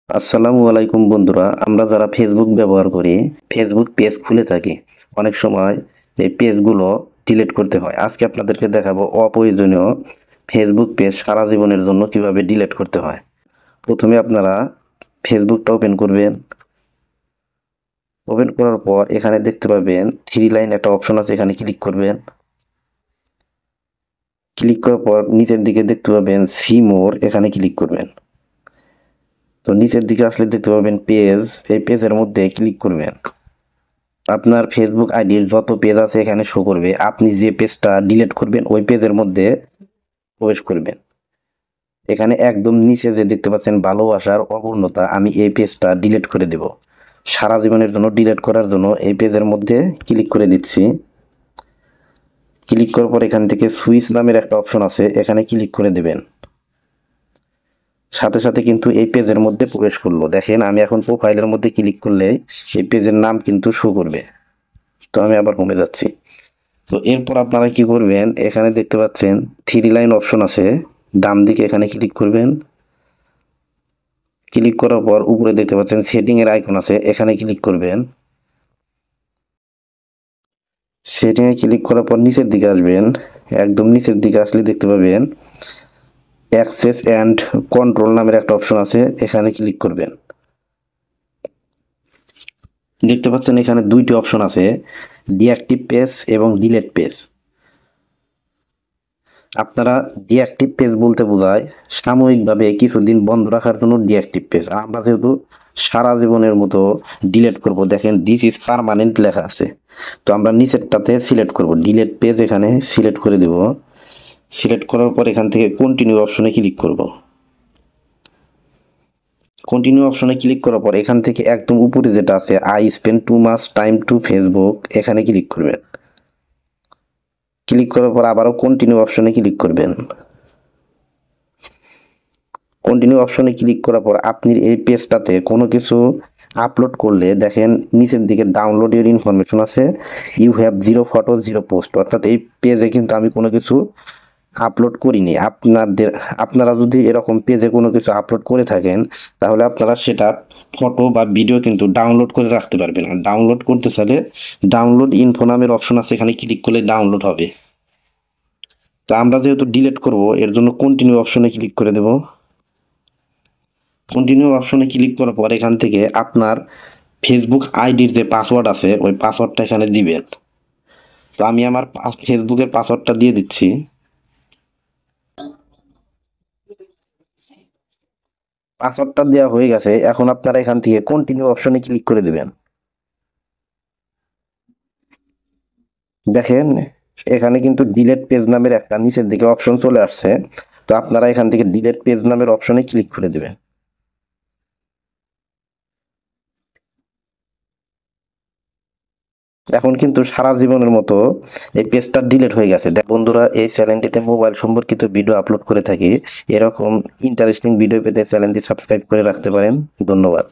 আসসালামু আলাইকুম বন্ধুরা, আমরা যারা ফেসবুক ব্যবহার করি, ফেসবুক পেজ খুলে থাকি, অনেক সময় এই পেজগুলো ডিলিট করতে হয়। আজকে আপনাদেরকে দেখাবো অপ্রয়োজনীয় ফেসবুক পেজ সারা জীবনের জন্য কিভাবে ডিলিট করতে হয়। প্রথমে আপনারা ফেসবুকটা ওপেন করবেন। ওপেন করার পর এখানে দেখতে পাবেন থ্রি লাইন একটা অপশন আছে, এখানে ক্লিক করবেন। ক্লিক করার পর নিচের দিকে দেখতে পাবেন সি মোর, এখানে ক্লিক করবেন। তো নিচের দিকে আসলে দেখতে পাবেন পেজ, এই পেজের মধ্যে ক্লিক করবেন। আপনার ফেসবুক আইডির যত পেজ আছে এখানে শো করবে। আপনি যে পেজটা ডিলিট করবেন ওই পেজের মধ্যে প্রবেশ করবেন। এখানে একদম নিচে যে দেখতে পাচ্ছেন ভালোবাসার অপূর্ণতা, আমি এই পেজটা ডিলিট করে দেব। সারা জীবনের জন্য ডিলিট করার জন্য এই পেজের মধ্যে ক্লিক করে দিচ্ছি। ক্লিক করার পর এখান থেকে সুইচ নামের একটা অপশন আছে, এখানে ক্লিক করে দেবেন। সাথে সাথে কিন্তু এই পেজের মধ্যে প্রবেশ করলো। দেখেন আমি এখন প্রোফাইলের মধ্যে ক্লিক করলে এই পেজের নাম কিন্তু শো করবে। তো আমি আবার হোমে যাচ্ছি। তো এরপর আপনারা কি করবেন, এখানে দেখতে পাচ্ছেন থ্রি লাইন অপশন আছে, ডান দিকে এখানে ক্লিক করবেন। ক্লিক করার পর উপরে দেখতে পাচ্ছেন সেটিং এর আইকন আছে, এখানে ক্লিক করবেন। সেটিং এ ক্লিক করার পর নিচের দিকে আসবেন। একদম নিচের দিকে আসলে দেখতে পাবেন অ্যাক্সেস অ্যান্ড কন্ট্রোল নামের একটা অপশন আছে, এখানে ক্লিক করবেন। দেখতে পাচ্ছেন এখানে দুইটি অপশন আছে, ডিঅ্যাক্টিভ পেজ এবং ডিলেট পেজ। আপনারা ডিঅ্যাক্টিভ পেজ বলতে বোঝায় সাময়িকভাবে কিছুদিন বন্ধ রাখার জন্য ডিঅ্যাক্টিভ পেজ। আমরা যেহেতু সারা জীবনের মতো ডিলিট করব, দেখেন দিস ইজ পার্মানেন্ট লেখা আছে। তো আমরা নিচেরটাতে সিলেক্ট করব ডিলিট পেজ, এখানে সিলেক্ট করে দেব। সিলেক্ট করার পর এখান থেকে কন্টিনিউ অপশনে ক্লিক করব। কন্টিনিউ অপশনে ক্লিক করার পর এখান থেকে একদম উপরে যেটা আছে I spend too much time to Facebook, এখানে ক্লিক করবেন। ক্লিক করার পর আবারও কন্টিনিউ অপশনে ক্লিক করবেন। কন্টিনিউ অপশনে ক্লিক করার পর আপনি এই পেজটাতে কোনো কিছু আপলোড করলে দেখেন নিচের দিকে ডাউনলোড এর ইনফরমেশন আছে, you have zero photo zero post, অর্থাৎ এই পেজে কিন্তু আমি কোনো কিছু আপলোড করিনি। আপনারা যদি এরকম পেজে কোনো কিছু আপলোড করে থাকেন তাহলে আপনারা সেটা ফটো বা ভিডিও কিন্তু ডাউনলোড করে রাখতে পারবেন। আর ডাউনলোড করতে চাইলে ডাউনলোড ইনফো নামের অপশন আছে, এখানে ক্লিক করলে ডাউনলোড হবে। তো আমরা যেহেতু ডিলিট করব এর জন্য কন্টিনিউ অপশনে ক্লিক করে দেব। কন্টিনিউ অপশনে ক্লিক করার পর এখান থেকে আপনার ফেসবুক আইডির যে পাসওয়ার্ড আছে ওই পাসওয়ার্ডটা এখানে দিবেন। তো আমি আমার ফেসবুকের পাসওয়ার্ডটা দিয়ে দিচ্ছি। পাসওয়ার্ডটা দেওয়া হয়ে গেছে, এখন আপনারা এখান থেকে কন্টিনিউ অপশনে ক্লিক করে দিবেন। দেখেন এখানে কিন্তু ডিলেট পেজ নামের একটা নিচের দিকে অপশন চলে আসছে। তো আপনারা এখান থেকে ডিলেট পেজ নামের অপশনে ক্লিক করে দিবেন। এখন কিন্তু সারা জীবনের মতো এই পেজটা ডিলিট হয়ে গেছে। দেখ বন্ধুরা, এই চ্যানেলটিতে মোবাইল সম্পর্কিত ভিডিও আপলোড করে থাকি। এরকম ইন্টারেস্টিং ভিডিও পেতে চ্যানেলটি সাবস্ক্রাইব করে রাখতে পারেন। ধন্যবাদ।